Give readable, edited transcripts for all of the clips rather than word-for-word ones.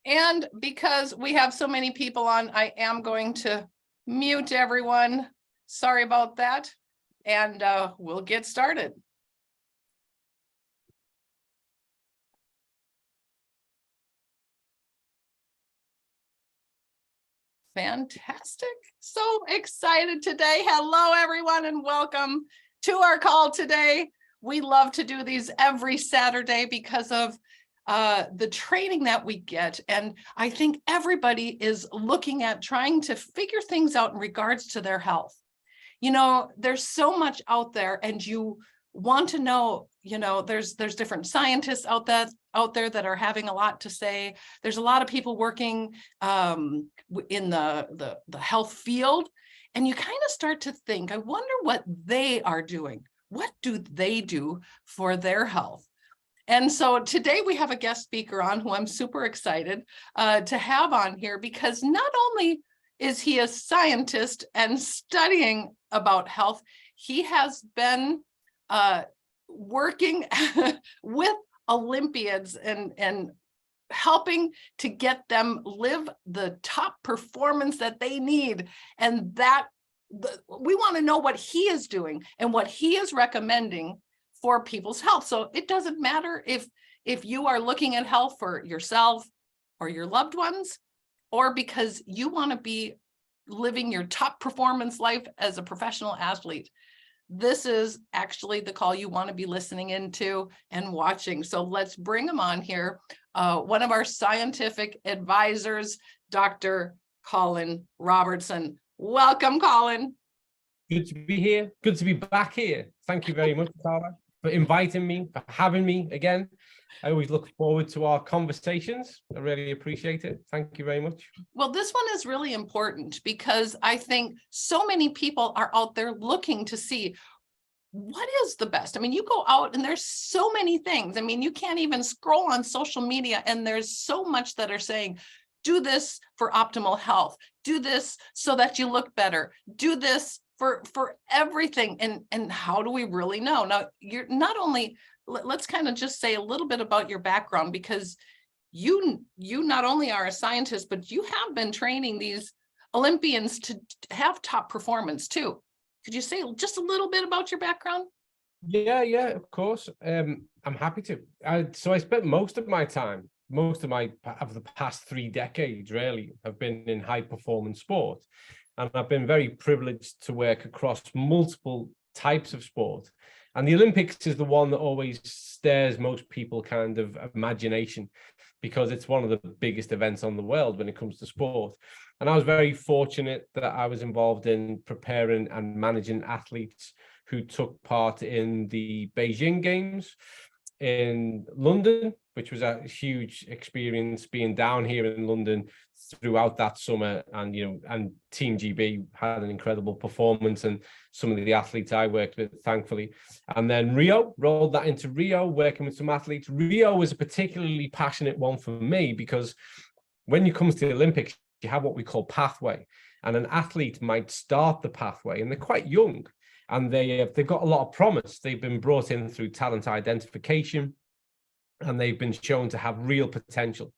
And because we have so many people on, I am going to mute everyone. Sorry about that. And we'll get started. Fantastic. So excited today. Hello, everyone, and welcome to our call today. We love to do these every Saturday because of the training that we get. And I think everybody is looking at trying to figure things out in regards to their health. You know, there's so much out there, and you want to know, you know, there's different scientists out there that are having a lot to say. There's a lot of people working in the health field, and you kind of start to think, I wonder what they are doing. What do they do for their health? And so today we have a guest speaker on who I'm super excited to have on here, because not only is he a scientist and studying about health, he has been working with Olympians and helping to get them live the top performance that they need. And we want to know what he is doing and what he is recommending for people's health. So it doesn't matter if you are looking at health for yourself or your loved ones, or because you want to be living your top performance life as a professional athlete. This is actually the call you want to be listening into and watching. So let's bring him on here. One of our scientific advisors, Dr. Colin Robertson. Welcome, Colin. Good to be here. Good to be back here. Thank you very much, Carla, for inviting me, for having me again. I always look forward to our conversations. I really appreciate it. Thank you very much. Well, this one is really important because I think so many people are out there looking to see what is the best. I mean, you go out and there's so many things. I mean, you can't even scroll on social media and there's so much that are saying, do this for optimal health, do this so that you look better, do this for everything. And how do we really know? Now, you're not only, let's kind of just say a little bit about your background, because you not only are a scientist, but you have been training these Olympians to have top performance too. Could you say just a little bit about your background? Yeah, of course. I'm happy to. So I spent most of the past 3 decades really have been in high performance sport. And I've been very privileged to work across multiple types of sport. And the Olympics is the one that always stirs most people kind of imagination, because it's one of the biggest events on the world when it comes to sport. And I was very fortunate that I was involved in preparing and managing athletes who took part in the Beijing Games in London, which was a huge experience being down here in London throughout that summer. And and Team GB had an incredible performance, and some of the athletes I worked with, thankfully. And then Rio, rolled that into Rio, working with some athletes. Rio was a particularly passionate one for me, because when you come to the Olympics, you have what we call pathway, and an athlete might start the pathway and they're quite young, and they've got a lot of promise. They've been brought in through talent identification, and they've been shown to have real potential.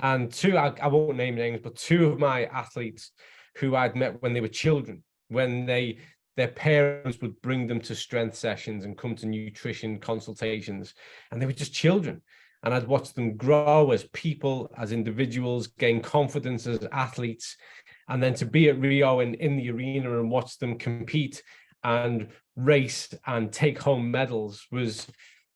And I won't name names, but 2 of my athletes who I'd met when they were children, when their parents would bring them to strength sessions and come to nutrition consultations, and they were just children. And I'd watch them grow as people, as individuals, gain confidence as athletes. And then to be at Rio and in the arena and watch them compete and race and take home medals was,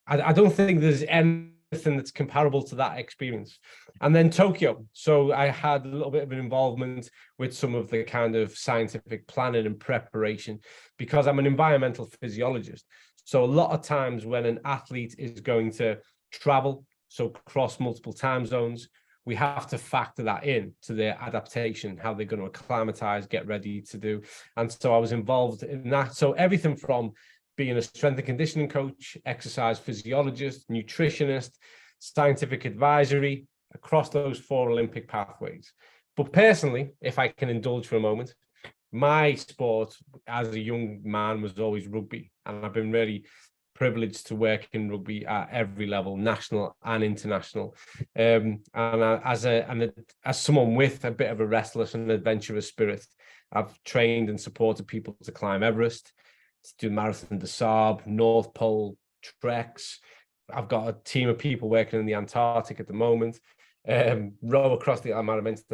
I don't think there's anything that's comparable to that experience. And then Tokyo. So I had a little bit of an involvement with some of the kind of scientific planning and preparation, because I'm an environmental physiologist. So a lot of times when an athlete is going to travel, so cross multiple time zones, we have to factor that in to their adaptation, how they're going to acclimatize, get ready to do. And so I was involved in that. So everything from being a strength and conditioning coach, exercise physiologist, nutritionist, scientific advisory, across those 4 Olympic pathways. But personally, if I can indulge for a moment, my sport as a young man was always rugby. And I've been really privileged to work in rugby at every level, national and international. As someone with a bit of a restless and adventurous spirit, I've trained and supported people to climb Everest, to do Marathon des Sables, North Pole treks. I've got a team of people working in the Antarctic at the moment, row across the Atlantic,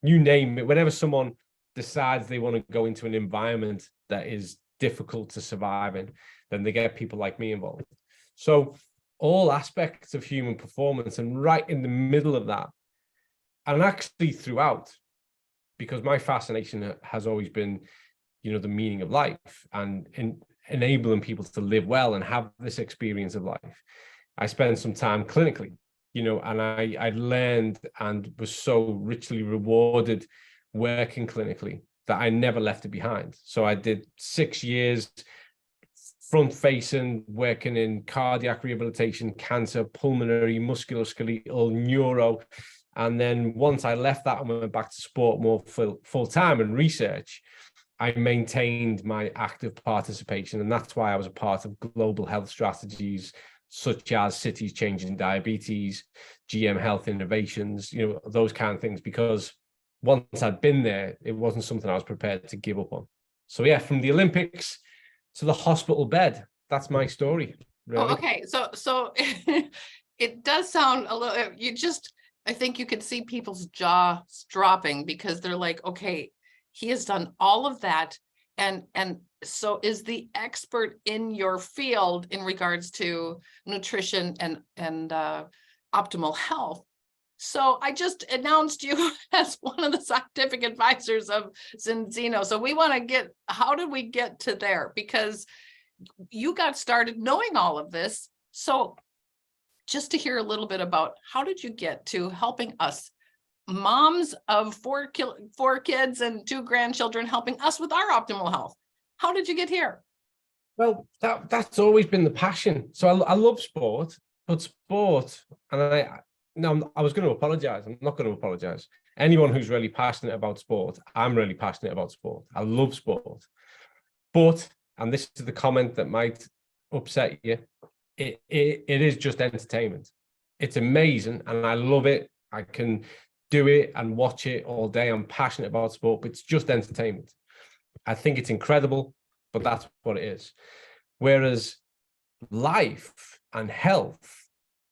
you name it. Whenever someone decides they want to go into an environment that is difficult to survive in, then they get people like me involved. So all aspects of human performance, and right in the middle of that, and actually throughout, because my fascination has always been, the meaning of life and enabling people to live well and have this experience of life. I spent some time clinically, and I learned and was so richly rewarded working clinically that I never left it behind. So I did 6 years front facing, working in cardiac rehabilitation, cancer, pulmonary, musculoskeletal, neuro. And then once I left that and went back to sport more full time and research, I maintained my active participation. And that's why I was a part of global health strategies, such as Cities Changing Diabetes, GM Health Innovations, those kind of things, because once I'd been there, it wasn't something I was prepared to give up on. So yeah, from the Olympics to the hospital bed, that's my story. Really. Oh, okay. So it does sound a little, I think you could see people's jaws dropping, because they're like, okay, he has done all of that. And so is the expert in your field in regards to nutrition and optimal health. So I just announced you as one of the scientific advisors of Zinzino. So we want to how did we get to there? Because you got started knowing all of this. So just to hear a little bit about, how did you get to helping us, moms of four kids and 2 grandchildren, helping us with our optimal health? How did you get here? Well, that's always been the passion. So I love sport, but sport, and I was going to apologize. I'm not going to apologize. Anyone who's really passionate about sport, I'm really passionate about sport. I love sport. But, and this is the comment that might upset you, it is just entertainment. It's amazing and I love it. I can do it and watch it all day. I'm passionate about sport, but it's just entertainment. I think it's incredible, but that's what it is. Whereas life and health,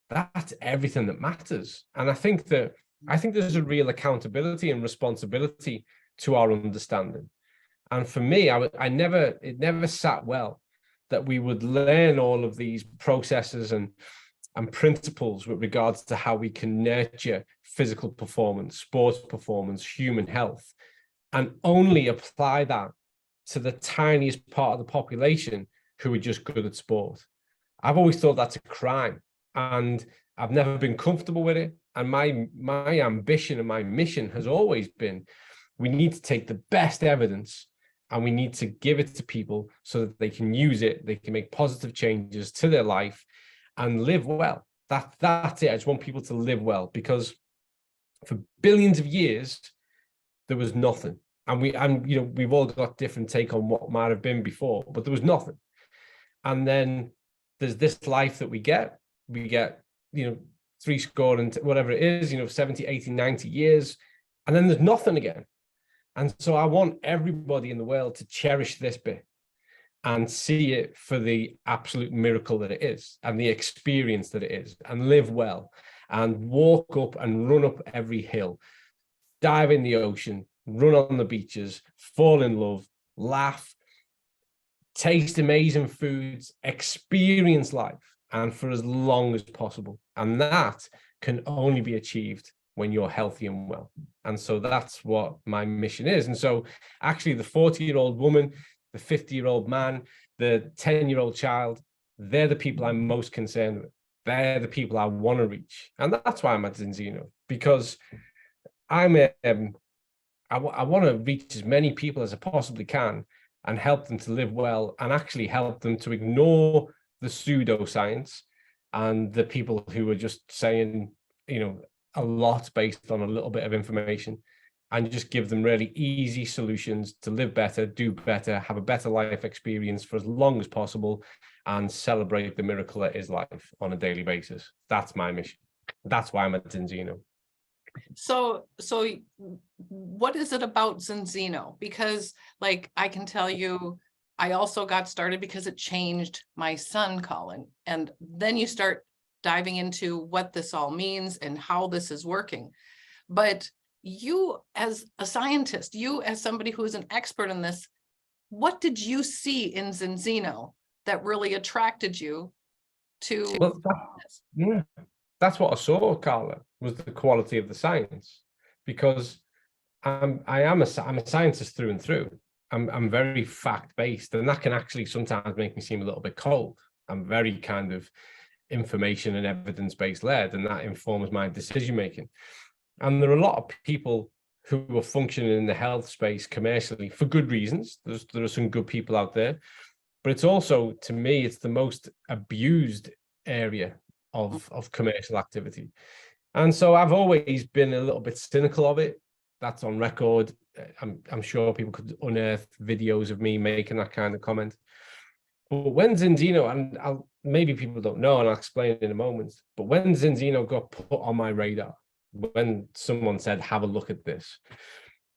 that's everything that matters. And I think there's a real accountability and responsibility to our understanding. And for me, it never sat well that we would learn all of these processes and principles with regards to how we can nurture physical performance, sports performance, human health, and only apply that to the tiniest part of the population who are just good at sport. I've always thought that's a crime, and I've never been comfortable with it. And my ambition and my mission has always been, we need to take the best evidence and we need to give it to people so that they can use it, they can make positive changes to their life and live well. That's it. I just want people to live well, because for billions of years, there was nothing. And we've all got different take on what might have been before, but there was nothing. And then there's this life that we get 3 score and whatever it is, 70, 80, 90 years. And then there's nothing again. And so I want everybody in the world to cherish this bit and see it for the absolute miracle that it is, and the experience that it is, and live well, and walk up and run up every hill, dive in the ocean, run on the beaches, fall in love, laugh, taste amazing foods, experience life, and for as long as possible. And that can only be achieved when you're healthy and well. And so that's what my mission is. And so actually the 40-year-old woman, the 50-year-old man, the 10-year-old child, they're the people I'm most concerned with. They're the people I want to reach. And that's why I'm at Zinzino, because I want to reach as many people as I possibly can and help them to live well, and actually help them to ignore the pseudoscience and the people who are just saying, a lot based on a little bit of information, and just give them really easy solutions to live better, do better, have a better life experience for as long as possible, and celebrate the miracle that is life on a daily basis. That's my mission. That's why I'm at Zinzino. So what is it about Zinzino? Because like, I can tell you, I also got started because it changed my son, Colin. And then you start diving into what this all means and how this is working. But you as a scientist, you as somebody who's an expert in this, what did you see in Zinzino that really attracted you to this? Yeah, that's what I saw, Carla, was the quality of the science. Because I'm a scientist through and through. I'm very fact-based, and that can actually sometimes make me seem a little bit cold. I'm very kind of information and evidence-based led, and that informs my decision-making. And there are a lot of people who are functioning in the health space commercially for good reasons. There are some good people out there, but it's also, to me, it's the most abused area of commercial activity. And so I've always been a little bit cynical of it. That's on record. I'm sure people could unearth videos of me making that kind of comment. But when Zinzino, and maybe people don't know, and I'll explain in a moment, but when Zinzino got put on my radar, when someone said, have a look at this,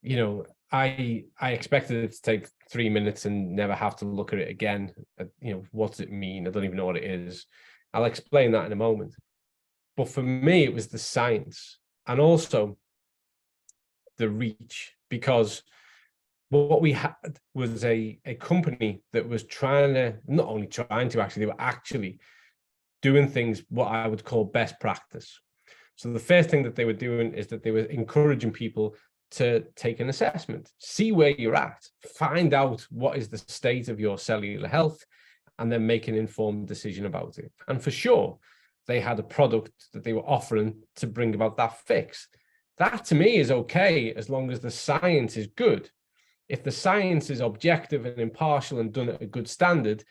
you know, I expected it to take 3 minutes and never have to look at it again. You know, what's it mean? I don't even know what it is. I'll explain that in a moment. But for me, it was the science and also the reach, because what we had was a company that was not only trying to, actually, they were actually doing things what I would call best practice. So the first thing that they were doing is that they were encouraging people to take an assessment, see where you're at, find out what is the state of your cellular health, and then make an informed decision about it. And for sure, they had a product that they were offering to bring about that fix. That to me is okay, as long as the science is good. If the science is objective and impartial and done at a good standard,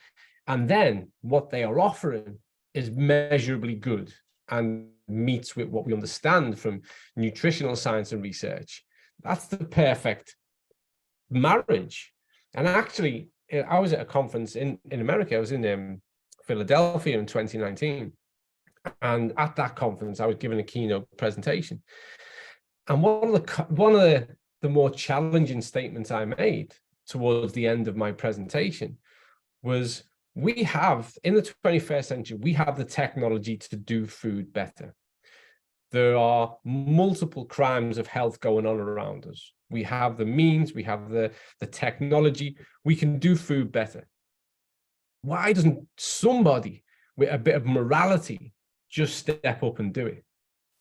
and then what they are offering is measurably good and meets with what we understand from nutritional science and research, that's the perfect marriage. And actually, I was at a conference in America. I was in Philadelphia in 2019. And at that conference, I was given a keynote presentation. And one of the more challenging statements I made towards the end of my presentation was, we have, in the 21st century, we have the technology to do food better. There are multiple crimes of health going on around us. We have the means, we have the technology, we can do food better. Why doesn't somebody with a bit of morality just step up and do it?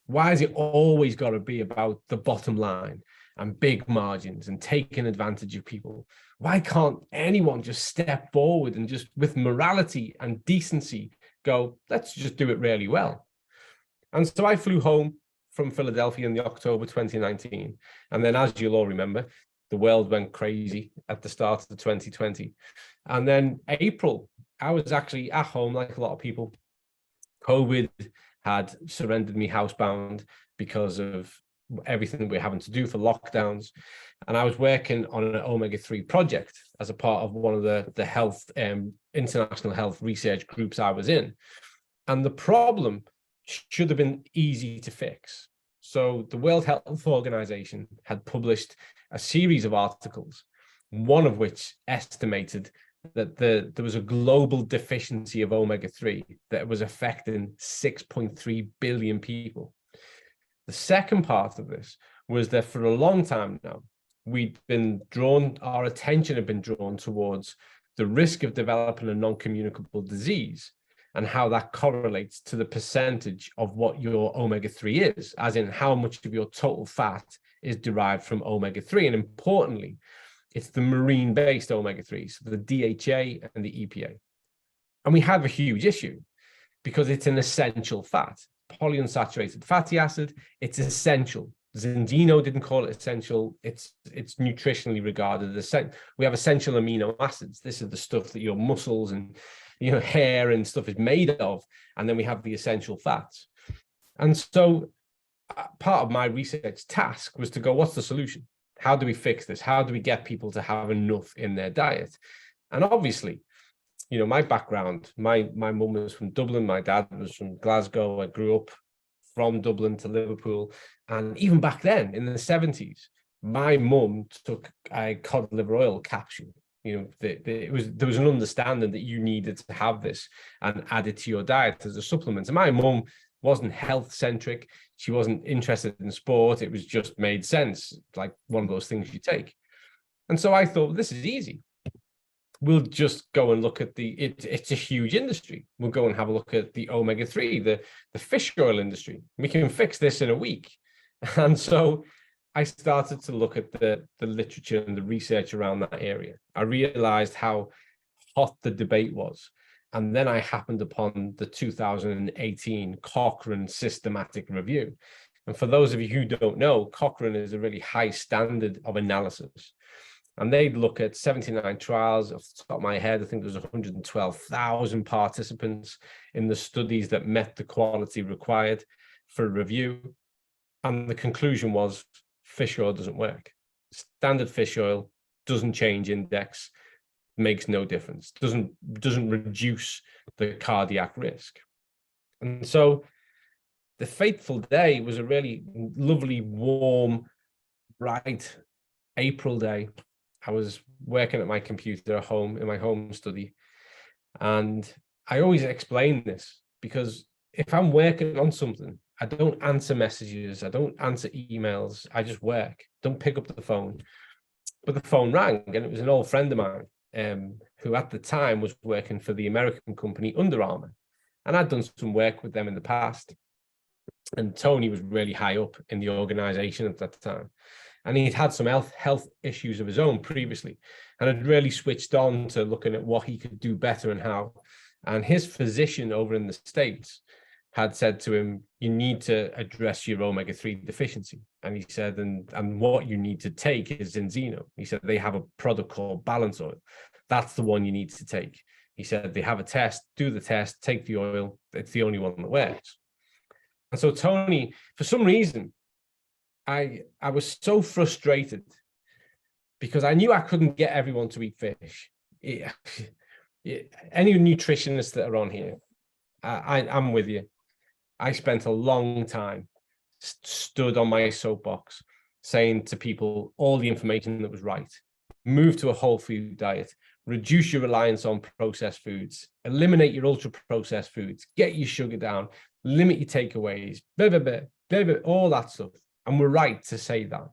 Why has it always got to be about the bottom line and big margins and taking advantage of people? Why can't anyone just step forward and just, with morality and decency, go, let's just do it really well? And so I flew home from Philadelphia in the October 2019. And then, as you'll all remember, the world went crazy at the start of the 2020. And then April, I was actually at home like a lot of people. COVID had surrendered me housebound because of everything we're having to do for lockdowns. And I was working on an omega-3 project as a part of one of the health, international health research groups I was in. And the problem should have been easy to fix. So the World Health Organization had published a series of articles, one of which estimated that there was a global deficiency of omega-3 that was affecting 6.3 billion people. The second part of this was that for a long time now, our attention had been drawn towards the risk of developing a non-communicable disease and how that correlates to the percentage of what your omega-3 is, as in how much of your total fat is derived from omega-3. And importantly, it's the marine-based omega-3, so the DHA and the EPA. And we have a huge issue because it's an essential fat, polyunsaturated fatty acid. It's essential. Zinzino didn't call it essential. It's nutritionally regarded as essential. We have essential amino acids. This is the stuff that your muscles and hair and stuff is made of. And then we have the essential fats. And so part of my research task was to go, what's the solution? How do we fix this? How do we get people to have enough in their diet? And obviously, you know, my background, my mum was from Dublin, my dad was from Glasgow. I grew up from Dublin to Liverpool. And even back then in the 70s, my mum took a cod liver oil capsule. You know, there was an understanding that you needed to have this and add it to your diet as a supplement. And my mum wasn't health centric. She wasn't interested in sport. It was just made sense, like one of those things you take. And so I thought, this is easy. We'll just go and look at it's a huge industry. We'll go and have a look at the omega-3, the fish oil industry. We can fix this in a week. And so I started to look at the literature and the research around that area. I realized how hot the debate was. And then I happened upon the 2018 Cochrane systematic review. And for those of you who don't know, Cochrane is a really high standard of analysis. And they'd look at 79 trials. Off the top of my head, I think there was 112,000 participants in the studies that met the quality required for review. And the conclusion was fish oil doesn't work. Standard fish oil doesn't change index, makes no difference, doesn't reduce the cardiac risk. And so the fateful day was a really lovely, warm, bright April day. I was working at my computer at home in my home study. And I always explain this because if I'm working on something, I don't answer messages, I don't answer emails, I just work, don't pick up the phone. But the phone rang, and it was an old friend of mine who at the time was working for the American company Under Armour. And I'd done some work with them in the past. And Tony was really high up in the organization at that time. And he'd had some health issues of his own previously, and had really switched on to looking at what he could do better and how. And his physician over in the States had said to him, you need to address your omega-3 deficiency. And he said, and what you need to take is Zinzino. He said, they have a product called balance oil. That's the one you need to take. He said, they have a test, do the test, take the oil. It's the only one that works. And so Tony, for some reason, I was so frustrated because I knew I couldn't get everyone to eat fish. Any nutritionists that are on here, I'm with you. I spent a long time stood on my soapbox saying to people all the information that was right. Move to a whole food diet, reduce your reliance on processed foods, eliminate your ultra processed foods, get your sugar down, limit your takeaways, blah, blah, blah, blah, blah, all that stuff. And we're right to say that.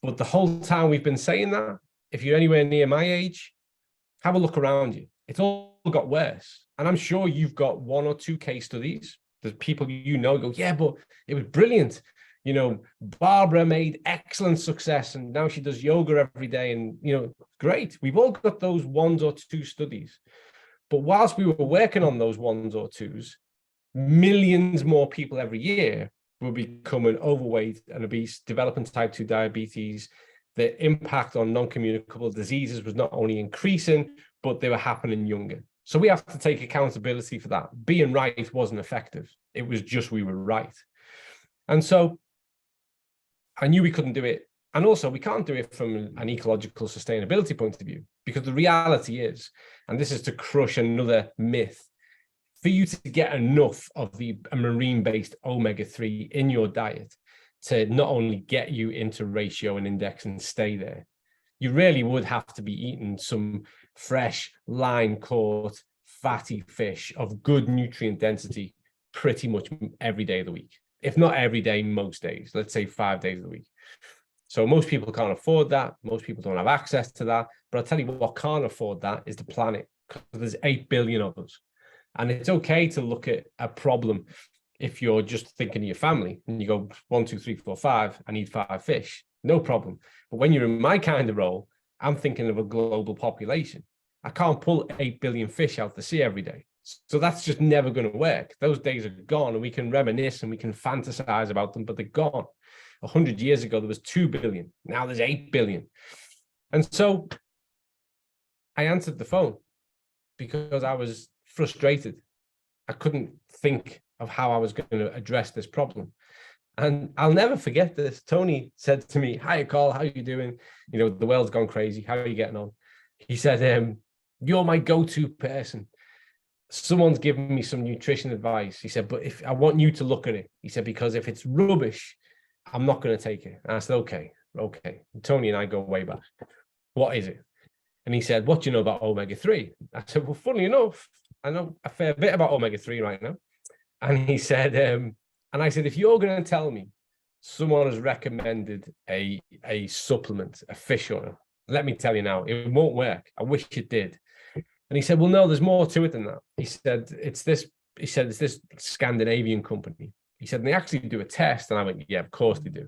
But the whole time we've been saying that, if you're anywhere near my age, have a look around you. It's all got worse. And I'm sure you've got 1 or 2 case studies. There's people you know go, yeah, but it was brilliant. You know, Barbara made excellent success and now she does yoga every day. And, you know, great. We've all got those 1 or 2 studies. But whilst we were working on those 1s or 2s, millions more people every year were becoming overweight and obese, developing type 2 diabetes. The impact on non-communicable diseases was not only increasing, but they were happening younger. So we have to take accountability for that. Being right wasn't effective. It was just we were right. And so I knew we couldn't do it. And also we can't do it from an ecological sustainability point of view, because the reality is, and this is to crush another myth, for you to get enough of the marine-based omega-3 in your diet to not only get you into ratio and index and stay there, you really would have to be eating some fresh, line-caught, fatty fish of good nutrient density pretty much every day of the week. If not every day, most days, let's say 5 days of the week. So most people can't afford that. Most people don't have access to that. But I'll tell you what can't afford that is the planet, because there's 8 billion of us. And it's okay to look at a problem if you're just thinking of your family and you go 1, 2, 3, 4, 5, I need 5 fish, no problem. But when you're in my kind of role, I'm thinking of a global population. I can't pull 8 billion fish out the sea every day. So that's just never going to work. Those days are gone, and we can reminisce and we can fantasize about them, but they're gone. 100 years ago, there was 2 billion. Now there's 8 billion. And so I answered the phone because I was frustrated. I couldn't think of how I was going to address this problem. And I'll never forget this. Tony said to me, "Hi, Carl, how are you doing? You know, the world's gone crazy. How are you getting on?" He said, "You're my go-to person. Someone's given me some nutrition advice." He said, "But if I want you to look at it," he said, "because if it's rubbish, I'm not going to take it." And I said, okay. And Tony and I go way back. "What is it?" And he said, "What do you know about omega-3? I said, "Well, funnily enough, I know a fair bit about omega-3 right now." And he said, and I said, "If you're going to tell me someone has recommended a supplement, a fish oil, let me tell you now, it won't work. I wish it did." And he said, "Well, no, there's more to it than that." He said, it's this Scandinavian company." He said, "And they actually do a test." And I went, "Yeah, of course they do.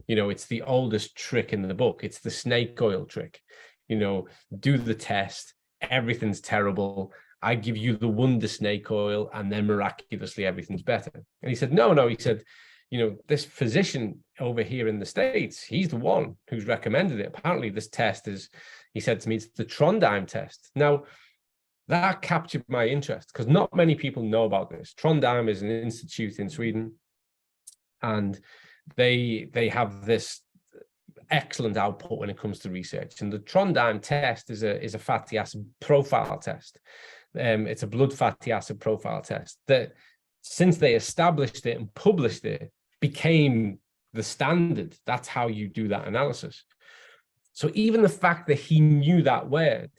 You know, it's the oldest trick in the book. It's the snake oil trick. You know, do the test. Everything's terrible. I give you the wonder snake oil, and then miraculously everything's better." And he said, no. He said, "You know, this physician over here in the States, he's the one who's recommended it. Apparently this test is," he said to me, "it's the Trondheim test." Now, that captured my interest because not many people know about this. Trondheim is an institute in Sweden, and they have this excellent output when it comes to research. And the Trondheim test is a fatty acid profile test. It's a blood fatty acid profile test that, since they established it and published it, became the standard. That's how you do that analysis. So even the fact that he knew that word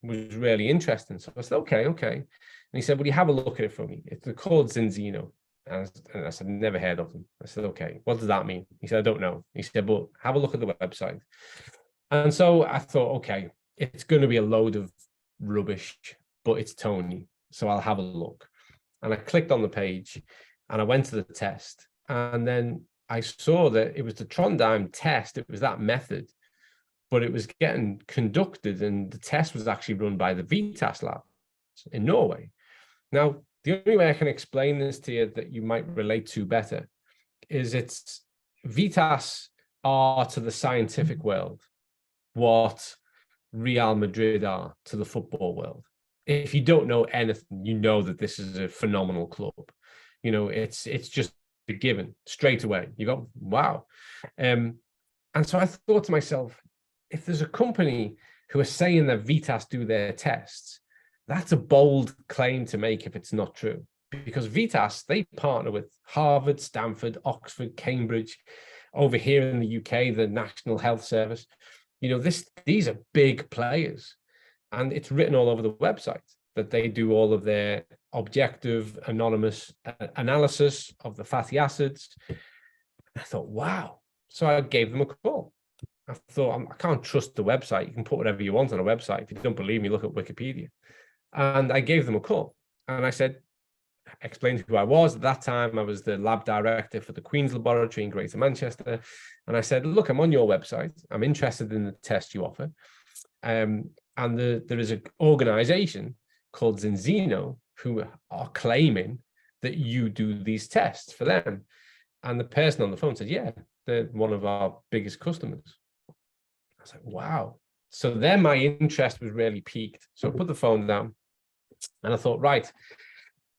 was really interesting. So I said, okay. And he said, "Will you have a look at it for me? It's called Zinzino." And I said, "Never heard of them." I said, "Okay, what does that mean?" He said, "I don't know." He said, "But have a look at the website." And so I thought, okay, it's going to be a load of rubbish, but it's Tony, so I'll have a look. And I clicked on the page and I went to the test. And then I saw that it was the Trondheim test. It was that method, but it was getting conducted, and the test was actually run by the Vitas lab in Norway. Now, the only way I can explain this to you that you might relate to better is it's Vitas are to the scientific world what Real Madrid are to the football world. If you don't know anything, you know that this is a phenomenal club. You know, it's just a given straight away. You go, wow. And so I thought to myself, if there's a company who are saying that Vitas do their tests, that's a bold claim to make if it's not true. Because Vitas, they partner with Harvard, Stanford, Oxford, Cambridge, over here in the UK, the National Health Service. You know, these are big players. And it's written all over the website that they do all of their objective, anonymous analysis of the fatty acids. I thought, wow. So I gave them a call. I thought, I can't trust the website. You can put whatever you want on a website. If you don't believe me, look at Wikipedia. And I gave them a call. And I said, explained who I was. At that time, I was the lab director for the Queen's Laboratory in Greater Manchester. And I said, look, I'm on your website. I'm interested in the test you offer. And there is an organization called Zinzino who are claiming that you do these tests for them. And the person on the phone said, yeah, they're one of our biggest customers. I was like, wow. So then my interest was really piqued. So I put the phone down and I thought, right,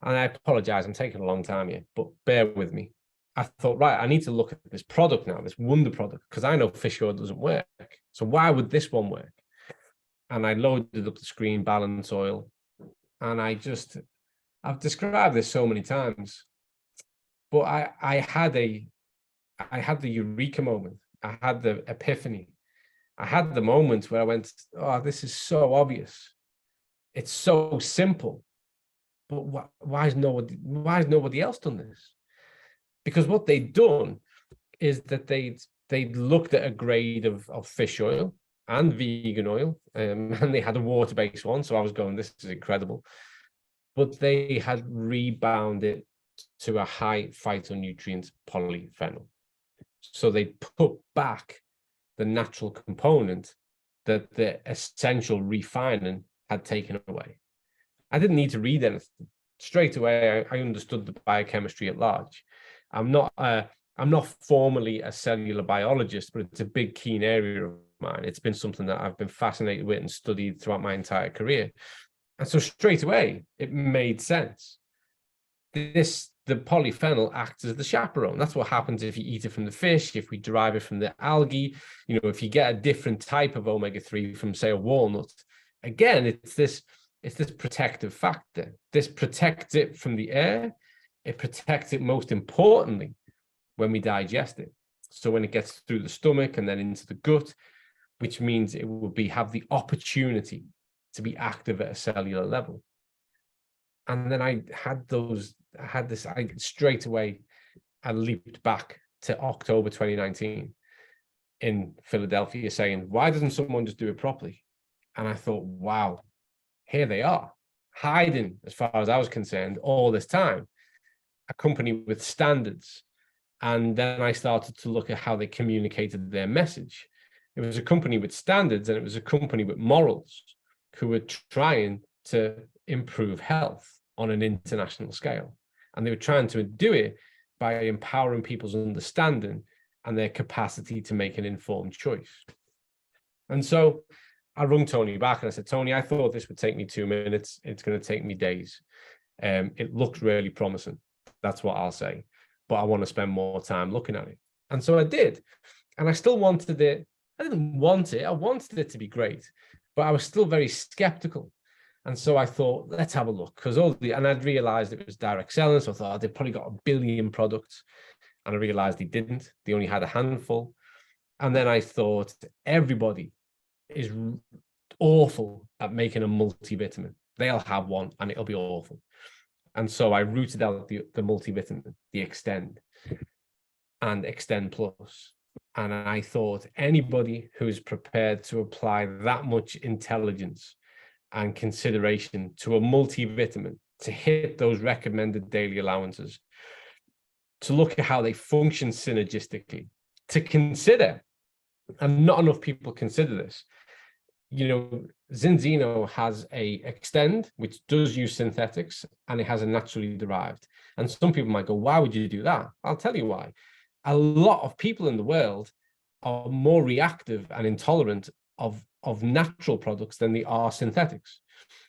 and I apologize, I'm taking a long time here, but bear with me. I thought, right, I need to look at this product now, this wonder product, because I know fish oil doesn't work. So why would this one work? And I loaded up the screen, balance oil, and I've described this so many times, but I had the eureka moment. I had the epiphany. I had the moment where I went, oh, this is so obvious. It's so simple, but why has nobody else done this? Because what they'd done is that they'd looked at a grade of fish oil and vegan oil, and they had a water-based one. So I was going, this is incredible. But they had rebounded to a high phytonutrient polyphenol. So they put back the natural component that the essential refining had taken away. I didn't need to read anything. Straight away, I understood the biochemistry at large. I'm not formally a cellular biologist, but it's a big, keen area of mine. It's been something that I've been fascinated with and studied throughout my entire career. And so straight away, it made sense. This the polyphenol acts as the chaperone. That's what happens if you eat it from the fish, if we derive it from the algae, if you get a different type of omega-3 from, say, a walnut. Again, it's this protective factor. This protects it from the air. It protects it most importantly when we digest it. So when it gets through the stomach and then into the gut, which means it will have the opportunity to be active at a cellular level. And then I straight away, I leaped back to October 2019 in Philadelphia saying, why doesn't someone just do it properly? And I thought, wow, here they are, hiding, as far as I was concerned, all this time, a company with standards. And then I started to look at how they communicated their message. It was a company with standards, and it was a company with morals, who were trying to improve health on an international scale. And they were trying to do it by empowering people's understanding and their capacity to make an informed choice. And so I rung Tony back and I said, Tony, I thought this would take me 2 minutes. It's going to take me days. It looked really promising. That's what I'll say. But I want to spend more time looking at it. And so I did. And I still wanted it. I didn't want it. I wanted it to be great. But I was still very skeptical. And so I thought, let's have a look. And I'd realized it was direct selling. So I thought, they've probably got 1 billion products. And I realized they didn't. They only had a handful. And then I thought, everybody is awful at making a multivitamin. They'll have one and it'll be awful. And so I rooted out the multivitamin, the Extend and Extend Plus. And I thought, anybody who's prepared to apply that much intelligence and consideration to a multivitamin, to hit those recommended daily allowances, to look at how they function synergistically, to consider, and not enough people consider this. Zinzino has a Extend, which does use synthetics, and it has a naturally derived. And some people might go, why would you do that? I'll tell you why. A lot of people in the world are more reactive and intolerant of natural products than they are synthetics.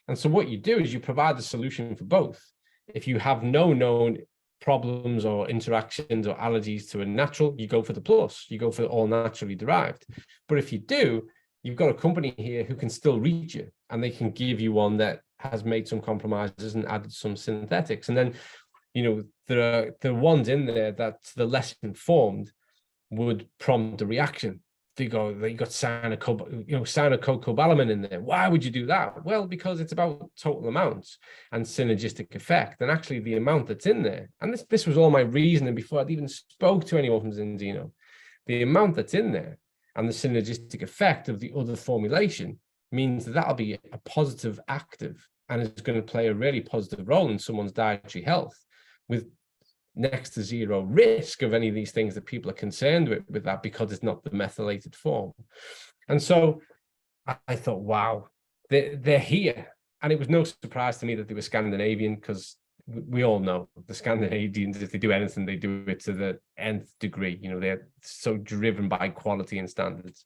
And so what you do is you provide a solution for both. If you have no known problems or interactions or allergies to a natural, you go for the plus, you go for all naturally derived. But if you do, you've got a company here who can still reach you, and they can give you one that has made some compromises and added some synthetics. And then, there are the ones in there that the less informed would prompt a reaction. They got cyanocobalamin in there. Why would you do that? Well, because it's about total amounts and synergistic effect, and actually the amount that's in there. And this was all my reasoning before I'd even spoke to anyone from Zinzino. The amount that's in there and the synergistic effect of the other formulation means that that'll be a positive active, and it's going to play a really positive role in someone's dietary health, with next to zero risk of any of these things that people are concerned with that, because it's not the methylated form. And so I thought, wow, they're here. And it was no surprise to me that they were Scandinavian, because we all know the Scandinavians, if they do anything, they do it to the nth degree. They're so driven by quality and standards.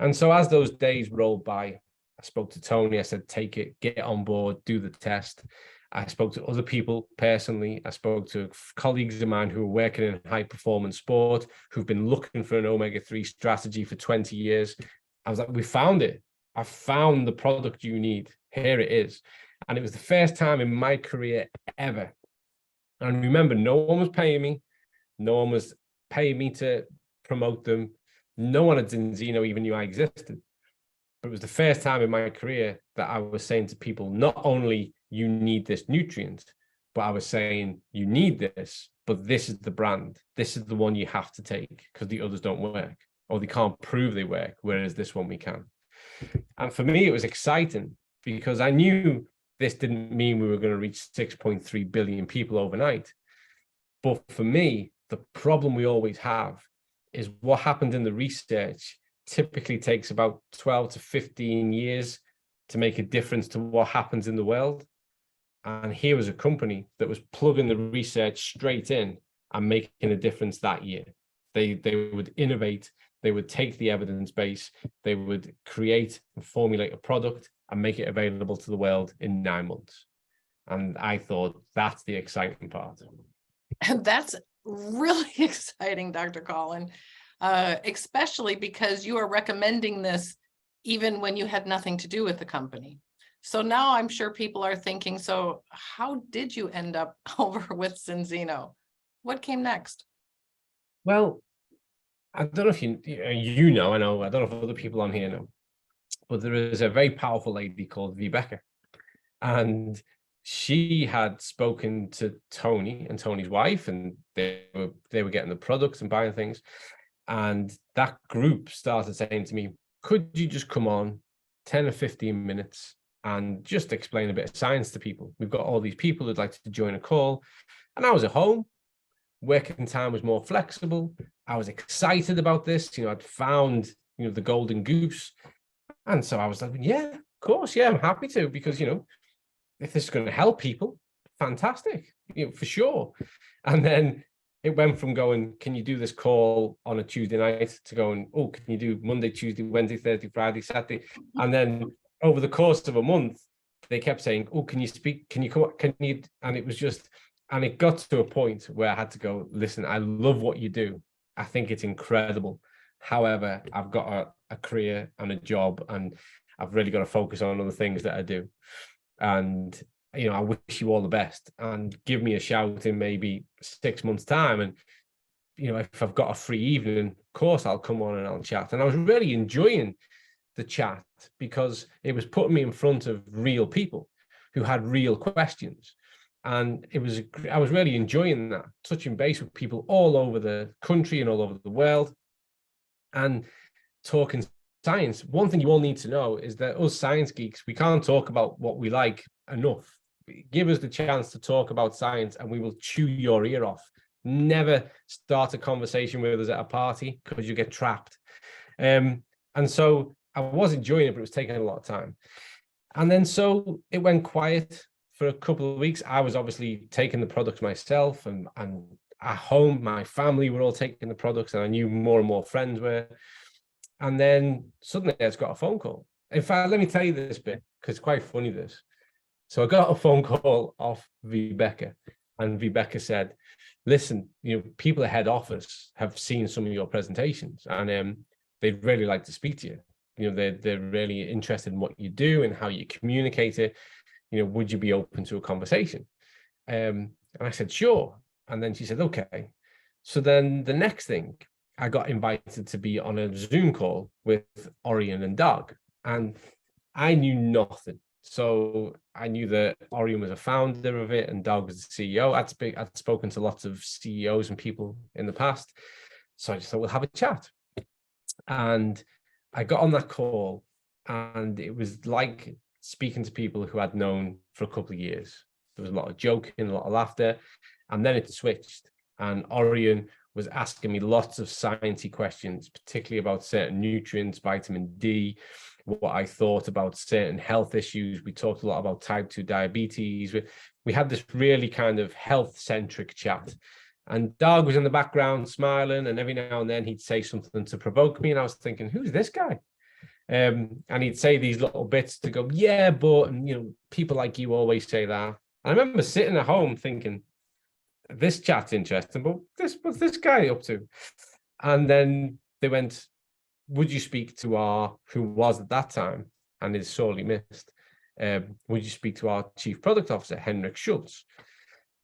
And so as those days rolled by, I spoke to Tony. I said, take it, get on board, do the test. I spoke to other people personally. I spoke to colleagues of mine who are working in high performance sport, who've been looking for an omega-3 strategy for 20 years. I was like, we found it. I found the product you need. Here it is. And it was the first time in my career ever. And remember, no one was paying me. No one was paying me to promote them. No one at Zinzino even knew I existed. But it was the first time in my career that I was saying to people, not only you need this nutrient, but I was saying, you need this, but this is the brand. This is the one you have to take, because the others don't work, or they can't prove they work, whereas this one we can. And for me, it was exciting, because I knew this didn't mean we were going to reach 6.3 billion people overnight. But for me, the problem we always have is what happened in the research typically takes about 12 to 15 years to make a difference to what happens in the world. And here was a company that was plugging the research straight in and making a difference that year. They would innovate, they would take the evidence base, they would create and formulate a product and make it available to the world in 9 months. And I thought that's the exciting part. And that's really exciting, Dr. Colin, especially because you are recommending this even when you had nothing to do with the company. So now I'm sure people are thinking, so how did you end up over with Zinzino? What came next? Well, I don't know if you know, I don't know if other people on here know, but there is a very powerful lady called Rebecca. And she had spoken to Tony and Tony's wife, and they were getting the products and buying things. And that group started saying to me, could you just come on 10 or 15 minutes and just explain a bit of science to people? We've got all these people who'd like to join a call. And I was at home. Working time was more flexible. I was excited about this. I'd found, the golden goose. And so I was like, yeah, of course. Yeah, I'm happy to, because, if this is going to help people, fantastic, for sure. And then it went from going, can you do this call on a Tuesday night, to going, oh, can you do Monday, Tuesday, Wednesday, Thursday, Friday, Saturday? And then over the course of a month, they kept saying, oh, can you speak? Can you come? Can you? And it was just, and it got to a point where I had to go, listen, I love what you do. I think it's incredible. However, I've got a career and a job, and I've really got to focus on other things that I do. And, I wish you all the best, and give me a shout in maybe 6 months' time. And, if I've got a free evening, of course, I'll come on and I'll chat. And I was really enjoying the chat because it was putting me in front of real people who had real questions. And I was really enjoying that, touching base with people all over the country and all over the world and talking science. One thing you all need to know is that us science geeks, we can't talk about what we like enough. Give us the chance to talk about science and we will chew your ear off. Never start a conversation with us at a party because you get trapped. And so I was enjoying it, but it was taking a lot of time. And then so it went quiet for a couple of weeks. I was obviously taking the products myself, and at home, my family were all taking the products, and I knew more and more friends were. And then suddenly I just got a phone call. In fact, let me tell you this bit, because it's quite funny, this. So I got a phone call off Rebecca, and Rebecca said, listen, people at head office have seen some of your presentations, and they'd really like to speak to you. They're really interested in what you do and how you communicate it. Would you be open to a conversation? And I said, sure. And then she said, okay. So then the next thing, I got invited to be on a Zoom call with Orion and Doug, and I knew nothing. So I knew that Orion was a founder of it and Doug was the CEO. I'd spoken to lots of CEOs and people in the past. So I just thought, we'll have a chat. And I got on that call, and it was like speaking to people who I'd known for a couple of years. There was a lot of joking, a lot of laughter, and then it switched. And Orion was asking me lots of sciencey questions, particularly about certain nutrients, vitamin D, what I thought about certain health issues. We talked a lot about type 2 diabetes. We had this really kind of health-centric chat. And Doug was in the background smiling, and every now and then he'd say something to provoke me. And I was thinking, who's this guy? And he'd say these little bits to go, yeah, but, and, people like you always say that. I remember sitting at home thinking, this chat's interesting, but what's this guy up to? And then they went, would you speak to who was at that time and is sorely missed, would you speak to our chief product officer, Henrik Schultz?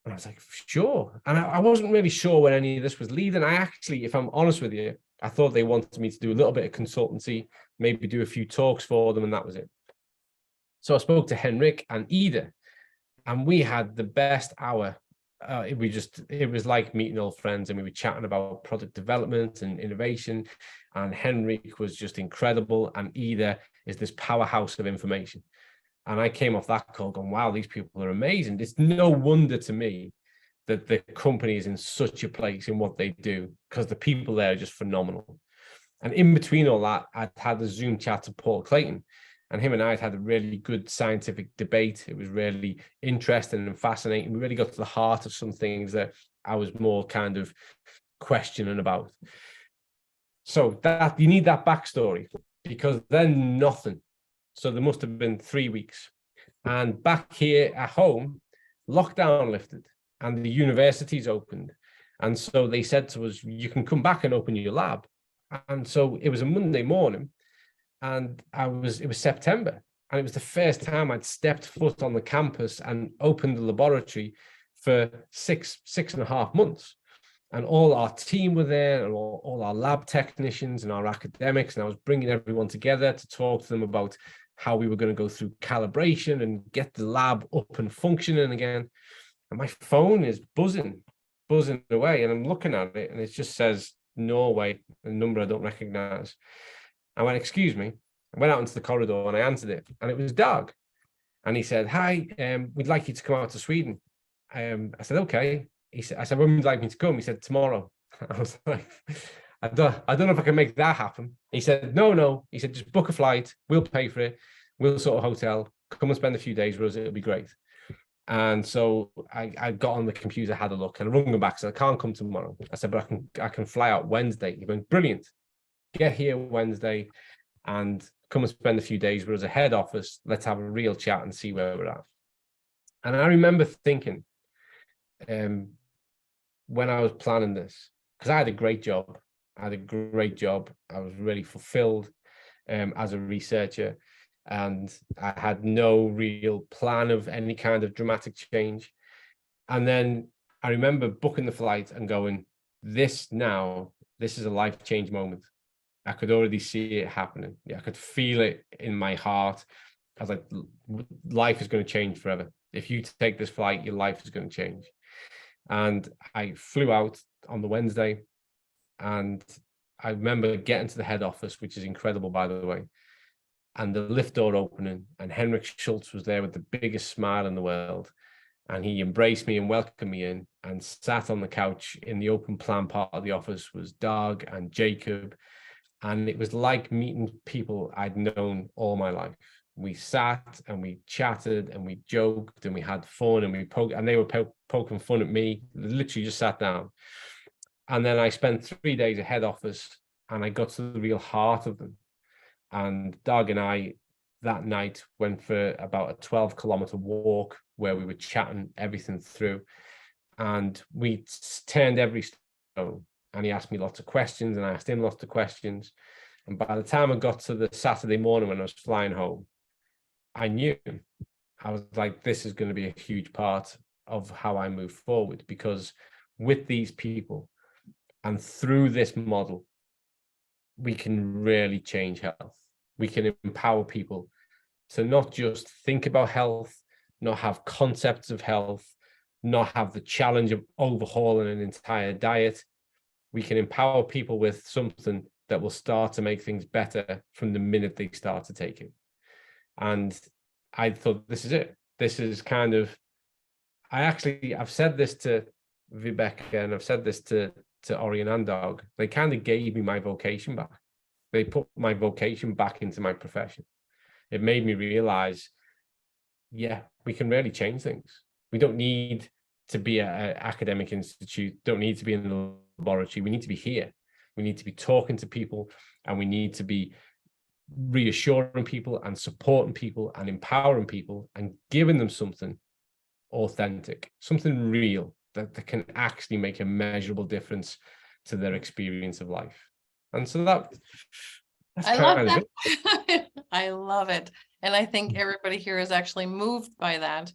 And I was like, sure. And I wasn't really sure where any of this was leading. I actually, if I'm honest with you, I thought they wanted me to do a little bit of consultancy, maybe do a few talks for them, and that was it. So I spoke to Henrik and Ida, and we had the best hour. It was like meeting old friends, and we were chatting about product development and innovation. And Henrik was just incredible, and Ida is this powerhouse of information. And I came off that call going, wow, these people are amazing. It's no wonder to me that the company is in such a place in what they do, because the people there are just phenomenal. And in between all that, I'd had a Zoom chat to Paul Clayton, and him and I had a really good scientific debate. It was really interesting and fascinating. We really got to the heart of some things that I was more kind of questioning about. So that you need that backstory, because then nothing. So there must have been 3 weeks. And back here at home, lockdown lifted and the universities opened. And so they said to us, you can come back and open your lab. And so it was a Monday morning, and it was September. And it was the first time I'd stepped foot on the campus and opened the laboratory for six and a half months. And all our team were there, and all our lab technicians and our academics. And I was bringing everyone together to talk to them about how we were going to go through calibration and get the lab up and functioning again. And my phone is buzzing away. And I'm looking at it, and it just says Norway, a number I don't recognize. I went, excuse me. I went out into the corridor and I answered it, and it was Doug. And he said, hi, we'd like you to come out to Sweden. I said, okay. I said, when would you like me to come? He said, tomorrow. I was like, I don't know if I can make that happen. He said, no. He said, just book a flight. We'll pay for it. We'll sort a hotel. Come and spend a few days with us. It'll be great. And so I got on the computer, had a look, and I rung him back. So I can't come tomorrow. I said, but I can fly out Wednesday. He went, brilliant. Get here Wednesday and come and spend a few days with us at head office. Let's have a real chat and see where we're at. And I remember thinking, when I was planning this, because I had a great job. I was really fulfilled as a researcher, and I had no real plan of any kind of dramatic change. And then I remember booking the flight and going, this is a life change moment. I could already see it happening. Yeah, I could feel it in my heart. I was like, life is going to change forever. If you take this flight, your life is going to change. And I flew out on the Wednesday, and I remember getting to the head office, which is incredible, by the way, and the lift door opening, and Henrik Schultz was there with the biggest smile in the world. And he embraced me and welcomed me in, and sat on the couch in the open plan part of the office was Doug and Jacob. And it was like meeting people I'd known all my life. We sat and we chatted and we joked and we had fun, and they were poking fun at me. Literally just sat down. And then I spent 3 days at head office, and I got to the real heart of them. And Doug and I that night went for about a 12-kilometer walk where we were chatting everything through, and we turned every stone. And he asked me lots of questions, and I asked him lots of questions. And by the time I got to the Saturday morning when I was flying home, I knew. I was like, this is going to be a huge part of how I move forward, because with these people and through this model, we can really change health. We can empower people to not just think about health, not have concepts of health, not have the challenge of overhauling an entire diet. We can empower people with something that will start to make things better from the minute they start to take it. And I thought, this is it. This is kind of, I've said this to Vibeke, and I've said this to Orion and Doug. They kind of gave me my vocation back. They put my vocation back into my profession. It made me realize, yeah, we can really change things. We don't need to be at an academic institute, don't need to be in the laboratory. We need to be here. We need to be talking to people, and we need to be reassuring people and supporting people and empowering people and giving them something authentic, something real that can actually make a measurable difference to their experience of life. And so that's I love that. I love it. And I think everybody here is actually moved by that.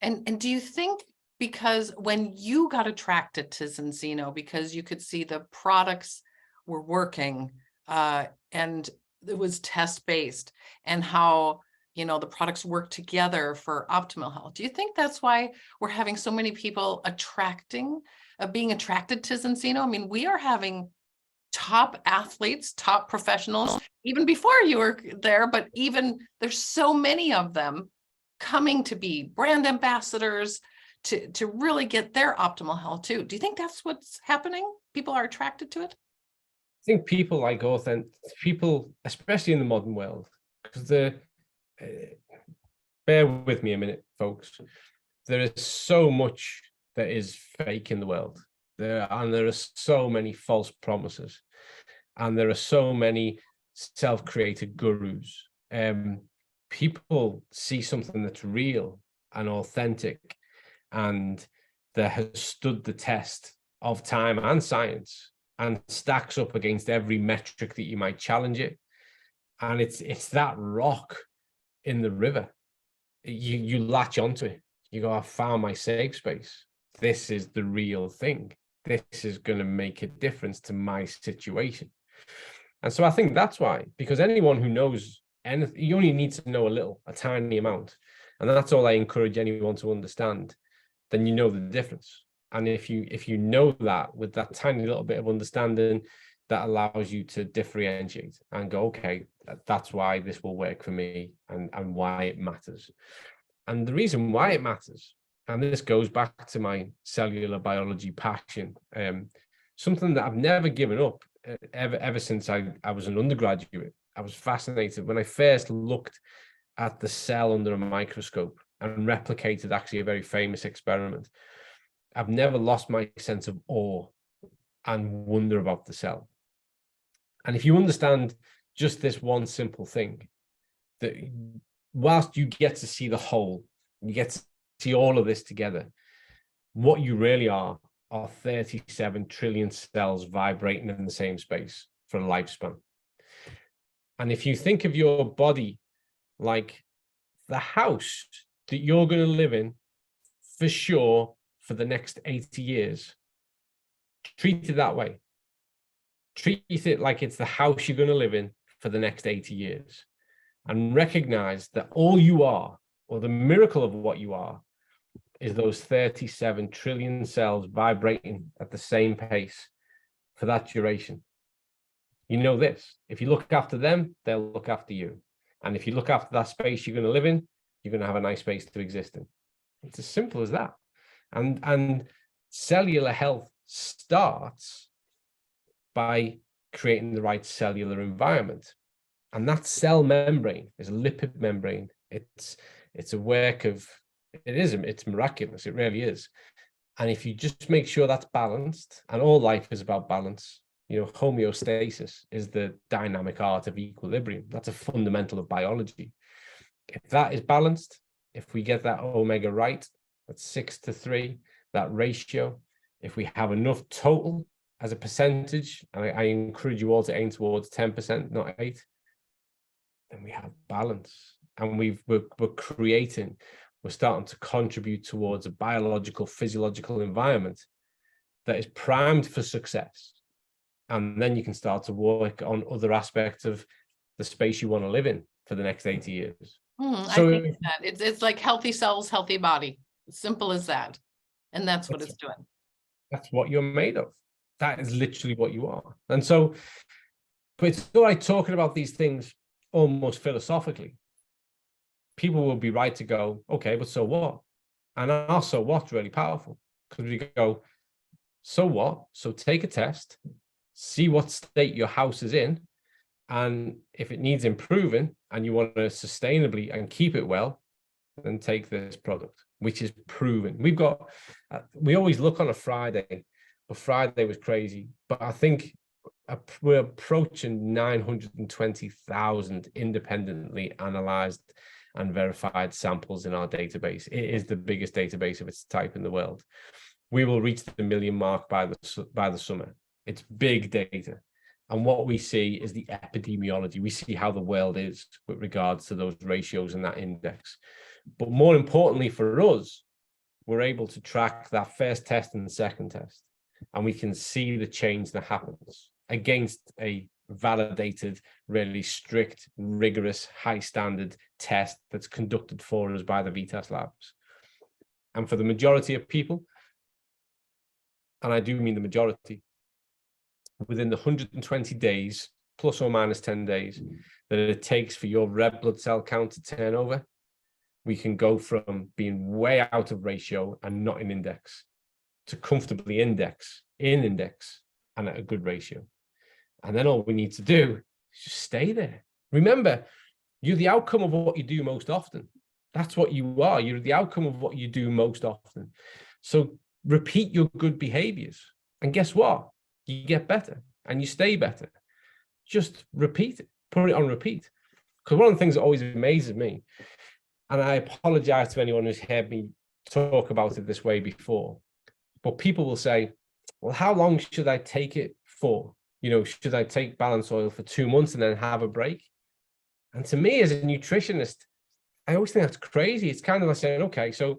And do you think, because when you got attracted to Zinzino, because you could see the products were working, and it was test-based, and how, the products work together for optimal health, do you think that's why we're having so many people being attracted to Zinzino? I mean, we are having top athletes, top professionals, even before you were there, but even there's so many of them coming to be brand ambassadors to really get their optimal health too. Do you think that's what's happening? People are attracted to it? I think people like authentic people, especially in the modern world, because bear with me a minute, folks. There is so much that is fake in the world. There are so many false promises, and there are so many self-created gurus. People see something that's real and authentic, and that has stood the test of time and science and stacks up against every metric that you might challenge it. And it's that rock in the river. You latch onto it. You go, I found my safe space. This is the real thing. This is going to make a difference to my situation. And so I think that's why, because anyone who knows anything, you only need to know a tiny amount. And that's all I encourage anyone to understand. Then you know the difference. And if you know that with that tiny little bit of understanding, that allows you to differentiate and go, okay, that's why this will work for me and why it matters. And the reason why it matters, and this goes back to my cellular biology passion, something that I've never given up ever since I was an undergraduate. I was fascinated when I first looked at the cell under a microscope and replicated actually a very famous experiment. I've never lost my sense of awe and wonder about the cell. And if you understand just this one simple thing, that whilst you get to see the whole, you get to see all of this together, what you really are 37 trillion cells vibrating in the same space for a lifespan. And if you think of your body like the house that you're going to live in for sure for the next 80 years, treat it that way. Treat it like it's the house you're going to live in for the next 80 years. And recognize that all you are, or the miracle of what you are, is those 37 trillion cells vibrating at the same pace for that duration. You know this, if you look after them, they'll look after you. And if you look after that space you're going to live in, you're going to have a nice space to exist in. It's as simple as that. And cellular health starts by creating the right cellular environment. And that cell membrane is a lipid membrane. It's a work of, it's miraculous. It really is. And if you just make sure that's balanced, and all life is about balance, you know, homeostasis is the dynamic art of equilibrium. That's a fundamental of biology. If that is balanced, if we get that omega right, that's 6:3, that ratio, if we have enough total as a percentage, and I encourage you all to aim towards 10%, not 8%, then we have balance. And we're creating, we're starting to contribute towards a biological, physiological environment that is primed for success. And then you can start to work on other aspects of the space you want to live in for the next 80 years. So I think that it's like healthy cells, healthy body. Simple as that. And that's what it's doing. That's what you're made of. That is literally what you are. And so, but it's all right talking about these things almost philosophically. People will be right to go, okay, but so what? And our so what's really powerful, because we go, so what? So take a test, see what state your house is in, and if it needs improving and you want to sustainably and keep it well, then take this product, which is proven. We've got, we always look on a Friday, but Friday was crazy. But I think we're approaching 920,000 independently analyzed and verified samples in our database. It is the biggest database of its type in the world. We will reach the 1 million mark by the summer. It's big data. And what we see is the epidemiology. We see how the world is with regards to those ratios and that index. But more importantly for us, we're able to track that first test and the second test. And we can see the change that happens against a validated, really strict, rigorous, high standard test that's conducted for us by the VITAS labs. And for the majority of people, and I do mean the majority, within the 120 days, plus or minus 10 days, that it takes for your red blood cell count to turn over, we can go from being way out of ratio and not in index to comfortably in index and at a good ratio. And then all we need to do is just stay there. Remember, you're the outcome of what you do most often. That's what you are. You're the outcome of what you do most often. So repeat your good behaviors. And guess what? You get better and you stay better. Just repeat it. Put it on repeat. Because one of the things that always amazes me, and I apologize to anyone who's heard me talk about it this way before, but people will say, well, how long should I take it for? Should I take balance oil for 2 months and then have a break? And to me, as a nutritionist, I always think that's crazy. It's kind of like saying, okay, so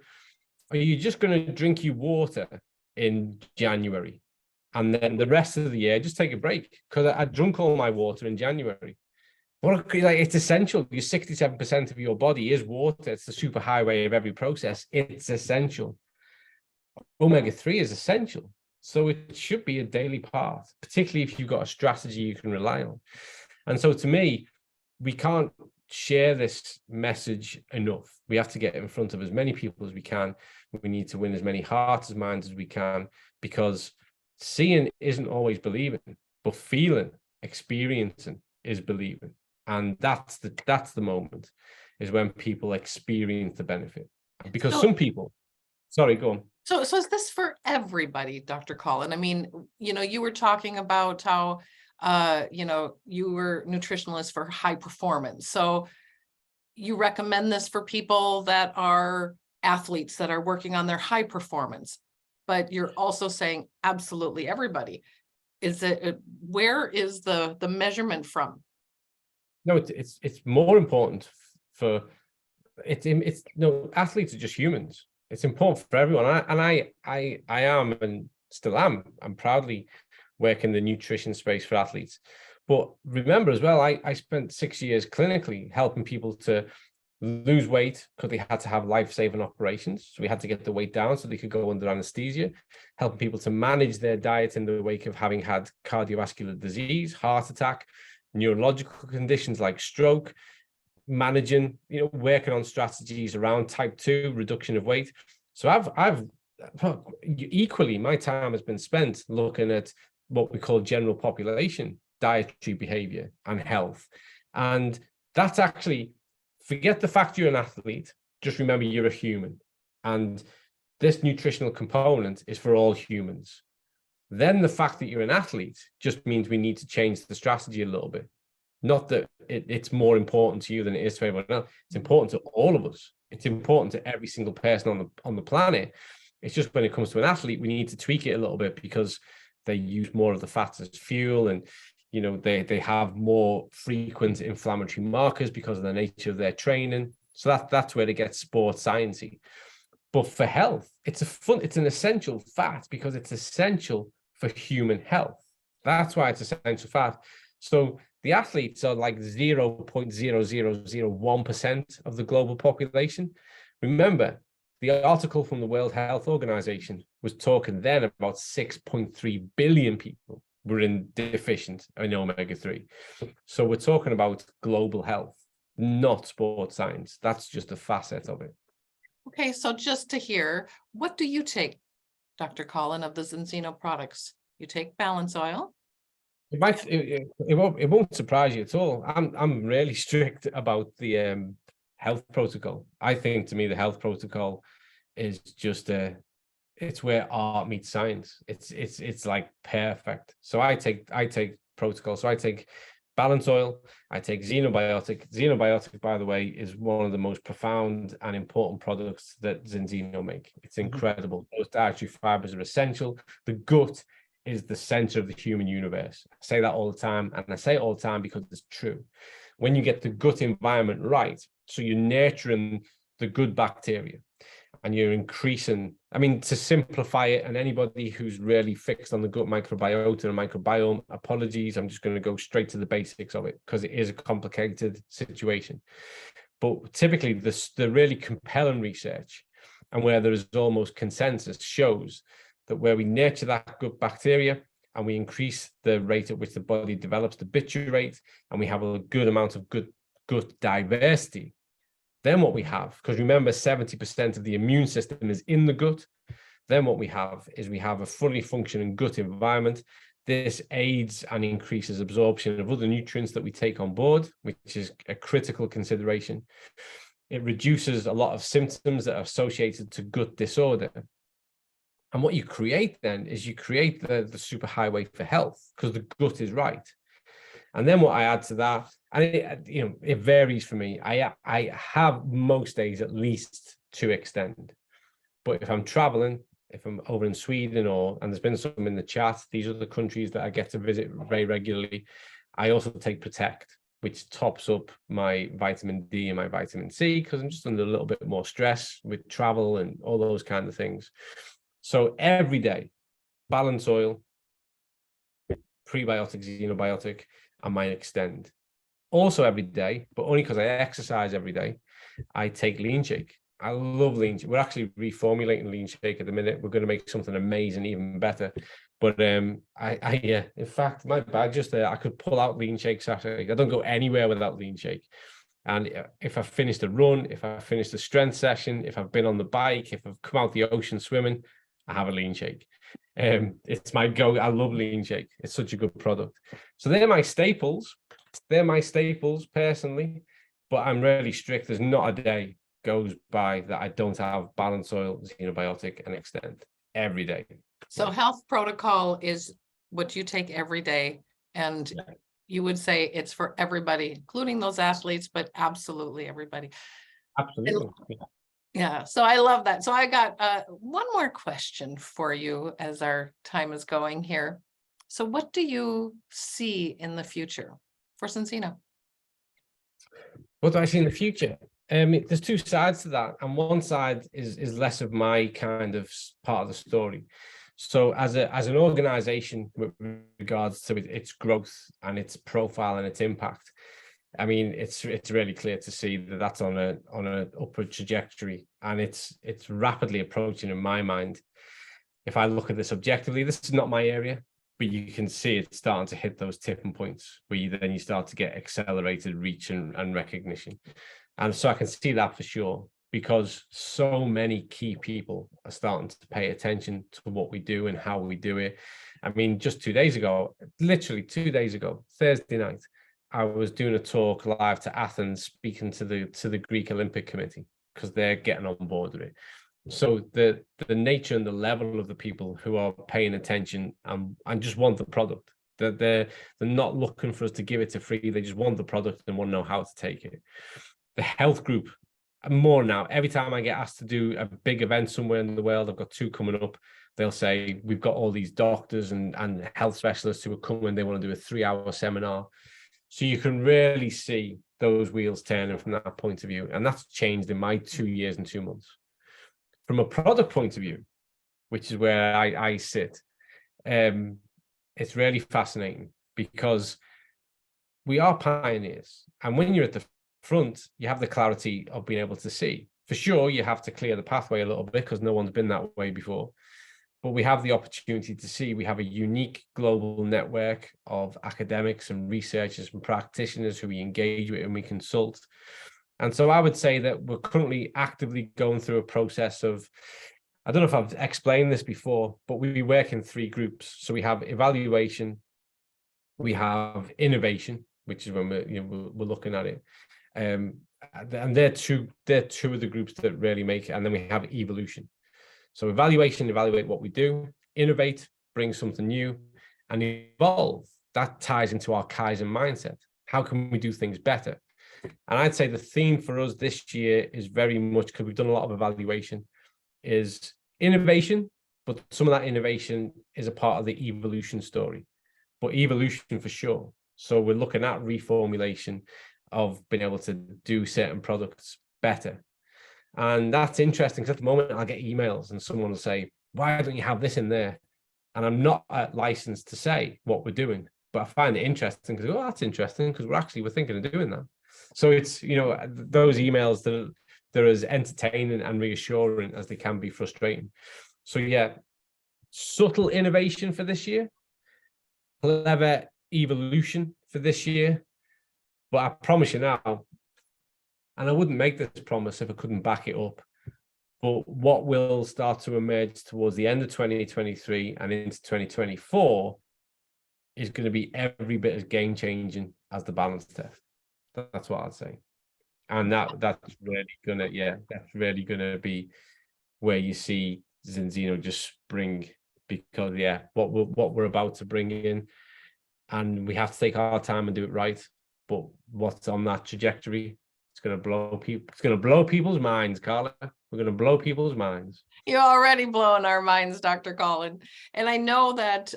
are you just going to drink your water in January and then the rest of the year just take a break? Because I drunk all my water in January. Well, like, it's essential. Your 67% of your body is water. It's the superhighway of every process. It's essential. Omega-3 is essential. So it should be a daily part, particularly if you've got a strategy you can rely on. And so to me, we can't share this message enough. We have to get in front of as many people as we can. We need to win as many hearts and minds as we can, because seeing isn't always believing, but feeling, experiencing is believing. And that's the moment, is when people experience the benefit. Because some people, sorry, go on. So is this for everybody, Dr. Colin? I mean, you were talking about how, you were nutritionalist for high performance. So you recommend this for people that are athletes that are working on their high performance, but you're also saying absolutely everybody. Where is the measurement from? No, it's more important for it's no, athletes are just humans. It's important for everyone. I am, and still am, I'm proudly working the nutrition space for athletes. But remember as well, I spent 6 years clinically helping people to lose weight because they had to have life-saving operations. So we had to get the weight down so they could go under anesthesia, helping people to manage their diet in the wake of having had cardiovascular disease, heart attack, neurological conditions like stroke, managing, working on strategies around type 2 reduction of weight. So I've equally, my time has been spent looking at what we call general population dietary behavior and health. And that's actually, forget the fact you're an athlete, just remember you're a human. And this nutritional component is for all humans. Then the fact that you're an athlete just means we need to change the strategy a little bit. Not that it's more important to you than it is to everyone else. It's important to all of us. It's important to every single person on the planet. It's just when it comes to an athlete, we need to tweak it a little bit because they use more of the fats as fuel, and they have more frequent inflammatory markers because of the nature of their training. So that's where it gets sports sciencey. But for health, it's an essential fat because it's essential for human health. That's why it's essential fat. So the athletes are like 0.0001% of the global population. Remember, the article from the World Health Organization was talking then about 6.3 billion people were deficient in omega-3. So we're talking about global health, not sports science. That's just a facet of it. Okay, so just to hear, what do you take, Dr. Colin, of the Zinzino products? You take balance oil? It won't surprise you at all. I'm really strict about the health protocol. I think, to me, the health protocol is just it's where art meets science. It's like perfect. So I take protocol. So I take balance oil. I take xenobiotic. Xenobiotic, by the way, is one of the most profound and important products that Zinzino make. It's incredible. Those dietary fibers are essential. The gut is the center of the human universe. I say that all the time, and I say it all the time because it's true. When you get the gut environment right, so you're nurturing the good bacteria, and you're increasing, to simplify it, and anybody who's really fixed on the gut microbiota and microbiome, apologies, I'm just going to go straight to the basics of it because it is a complicated situation. But typically, the really compelling research, and where there is almost consensus, shows that where we nurture that good bacteria and we increase the rate at which the body develops the biturate, and we have a good amount of good gut diversity, then what we have, because remember 70% of the immune system is in the gut, then what we have is we have a fully functioning gut environment. This aids and increases absorption of other nutrients that we take on board, which is a critical consideration. It reduces a lot of symptoms that are associated to gut disorder. And what you create then is you create the superhighway for health because the gut is right. And then what I add to that, and it varies for me. I have most days at least to extend. But if I'm traveling, if I'm over in Sweden and there's been some in the chat, these are the countries that I get to visit very regularly. I also take Protect, which tops up my vitamin D and my vitamin C because I'm just under a little bit more stress with travel and all those kind of things. So every day, balance oil, prebiotic, xenobiotic, and my Extend. Also every day, but only because I exercise every day, I take Lean Shake. I love Lean Shake. We're actually reformulating Lean Shake at the minute. We're going to make something amazing, even better. But yeah, in fact, my bag just there, I could pull out Lean Shake Saturday. I don't go anywhere without Lean Shake. And if I've finished a run, if I've finished a strength session, if I've been on the bike, if I've come out the ocean swimming, I have a Lean Shake. It's my go. I love Lean Shake. It's such a good product. So they're my staples. They're my staples personally, but I'm really strict. There's not a day goes by that I don't have balance oil, xenobiotic, and Extend every day. So health protocol is what you take every day, and you would say it's for everybody, including those athletes, but absolutely everybody. Absolutely. Yeah, so I love that. So I got one more question for you as our time is going here. So what do you see in the future for Zinzino? What do I see in the future? There's two sides to that, and one side is less of my kind of part of the story. So as an organization with regards to its growth and its profile and its impact, I mean, it's really clear to see that that's on an upward trajectory, and it's rapidly approaching in my mind. If I look at this objectively, this is not my area, but you can see it starting to hit those tipping points where you start to get accelerated reach and recognition. And so I can see that for sure, because so many key people are starting to pay attention to what we do and how we do it. I mean, just 2 days ago, literally 2 days ago, Thursday night, I was doing a talk live to Athens, speaking to the Greek Olympic Committee, because they're getting on board with it. So the nature and the level of the people who are paying attention and just want the product, that they're not looking for us to give it to free. They just want the product and want to know how to take it. The health group, more now, every time I get asked to do a big event somewhere in the world, I've got 2 coming up, they'll say, we've got all these doctors and health specialists who are coming, they want to do a 3-hour seminar. So you can really see those wheels turning from that point of view. And that's changed in my 2 years and 2 months. From a product point of view, which is where I sit, it's really fascinating because we are pioneers. And when you're at the front, you have the clarity of being able to see. For sure, you have to clear the pathway a little bit because no one's been that way before. But we have the opportunity to see. We have a unique global network of academics and researchers and practitioners who we engage with and we consult. And so I would say that we're currently actively going through a process of, I don't know if I've explained this before, but we work in 3 groups. So we have evaluation, we have innovation, which is when we're looking at it. And they're two of the groups that really make it. And then we have evolution. So evaluate what we do, innovate, bring something new, and evolve. That ties into our Kaizen mindset. How can we do things better? And I'd say the theme for us this year is very much, because we've done a lot of evaluation, is innovation, but some of that innovation is a part of the evolution story. But evolution for sure. So we're looking at reformulation of being able to do certain products better. And that's interesting because at the moment I'll get emails and someone will say, why don't you have this in there? And I'm not licensed to say what we're doing, but I find it interesting because, oh, that's interesting because we're thinking of doing that. So it's, those emails that they're as entertaining and reassuring as they can be frustrating. So yeah, subtle innovation for this year, clever evolution for this year. But I promise you now, and I wouldn't make this promise if I couldn't back it up, but what will start to emerge towards the end of 2023 and into 2024 is going to be every bit as game-changing as the balance test. That's what I'd say. And that's really gonna be where you see Zinzino just spring, because what we're about to bring in, and we have to take our time and do it right. But what's on that trajectory It's going to blow people. It's going to blow people's minds, Carla. We're going to blow people's minds. You're already blowing our minds, Dr. Colin. And I know that,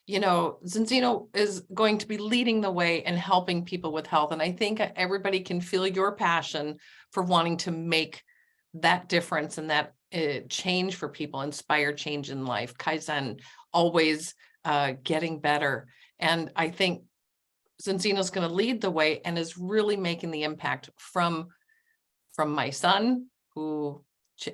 Zinzino is going to be leading the way and helping people with health. And I think everybody can feel your passion for wanting to make that difference and that change for people, inspire change in life. Kaizen, always getting better. And I think Zinzino's going to lead the way and is really making the impact from my son, who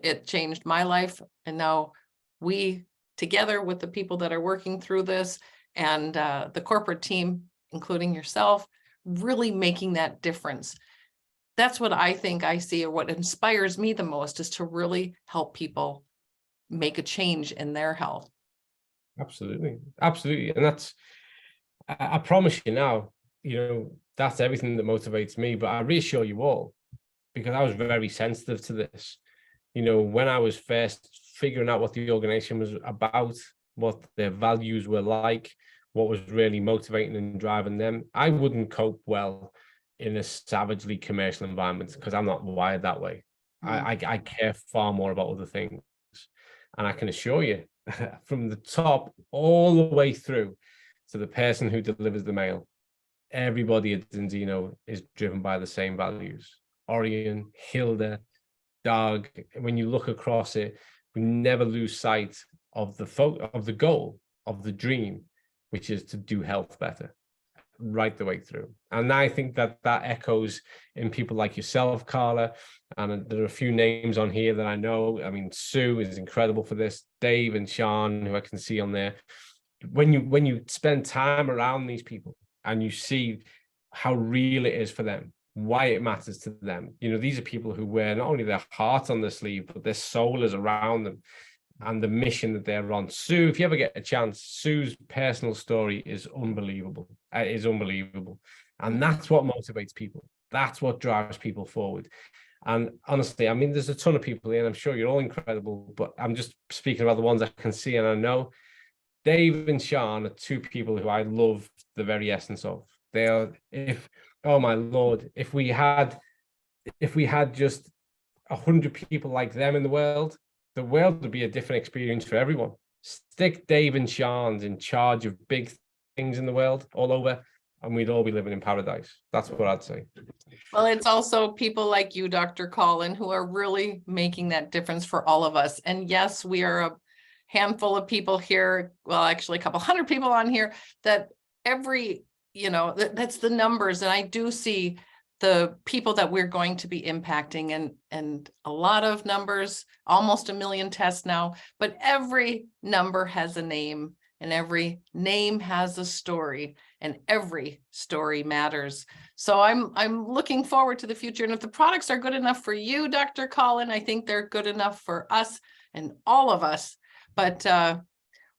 it changed my life. And now we, together with the people that are working through this and the corporate team, including yourself, really making that difference. That's what I think I see, or what inspires me the most, is to really help people make a change in their health. Absolutely. Absolutely. And that's, I promise you now, that's everything that motivates me. But I reassure you all, because I was very sensitive to this. When I was first figuring out what the organization was about, what their values were like, what was really motivating and driving them, I wouldn't cope well in a savagely commercial environment, because I'm not wired that way. I care far more about other things. And I can assure you, from the top all the way through to the person who delivers the mail, everybody at Zinzino is driven by the same values. Orion, Hilda, Doug, when you look across it, we never lose sight of the goal, of the dream, which is to do health better, right the way through. And I think that echoes in people like yourself, Carla, and there are a few names on here that I know. I mean, Sue is incredible for this, Dave and Sean, who I can see on there. When you spend time around these people and you see how real it is for them, why it matters to them, these are people who wear not only their heart on their sleeve, but their soul is around them and the mission that they're on. Sue, if you ever get a chance, Sue's personal story is unbelievable. It is unbelievable. And that's what motivates people. That's what drives people forward. And honestly, I mean, there's a ton of people here, and I'm sure you're all incredible, but I'm just speaking about the ones I can see and I know. Dave and Sean are two people who I love the very essence of. They are, oh my Lord, if we had just 100 people like them in the world would be a different experience for everyone. Stick Dave and Sean's in charge of big things in the world all over, and we'd all be living in paradise. That's what I'd say. Well, it's also people like you, Dr. Colin, who are really making that difference for all of us. And yes, we are a handful of people here, well, actually a couple hundred people on here, that that's the numbers. And I do see the people that we're going to be impacting, and a lot of numbers, almost 1 million tests now, but every number has a name, and every name has a story, and every story matters. So I'm looking forward to the future. And if the products are good enough for you, Dr. Colin, I think they're good enough for us and all of us. But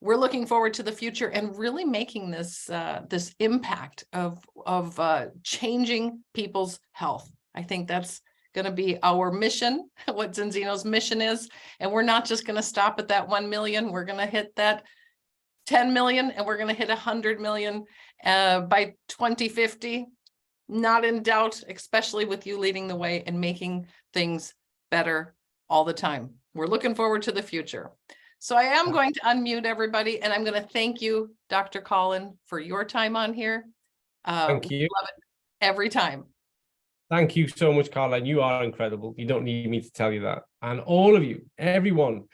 we're looking forward to the future and really making this this impact of changing people's health. I think that's going to be our mission, what Zinzino's mission is. And we're not just going to stop at that 1 million. We're going to hit that 10 million, and we're going to hit 100 million by 2050. Not in doubt, especially with you leading the way and making things better all the time. We're looking forward to the future. So I am going to unmute everybody, and I'm going to thank you, Dr. Colin, for your time on here. Thank you. Love it every time. Thank you so much, Carla. You are incredible. You don't need me to tell you that. And all of you, everyone,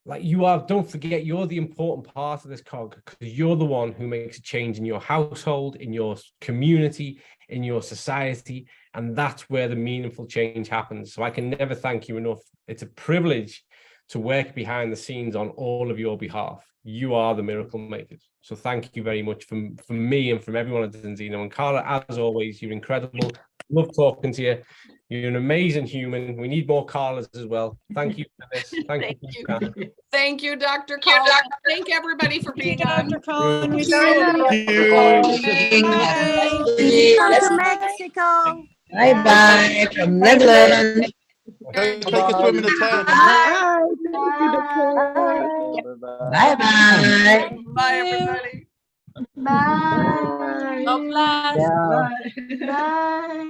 like you are, don't forget, you're the important part of this cog, because you're the one who makes a change in your household, in your community, in your society. And that's where the meaningful change happens. So I can never thank you enough. It's a privilege to work behind the scenes on all of your behalf. You are the miracle makers. So thank you very much from me and from everyone at Zinzino. And Carla, as always, you're incredible. Love talking to you. You're an amazing human. We need more Carlas as well. Thank you for this. Thank you. Thank you, Dr. Colin. Thank everybody for being on. Dr. Colin. Thank From Mexico. Bye-bye from Netherlands. Take us swim in the tank. Bye-bye. Bye, everybody. Bye. God bless. Yeah. Bye.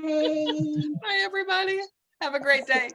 Bye, everybody. Have a great day.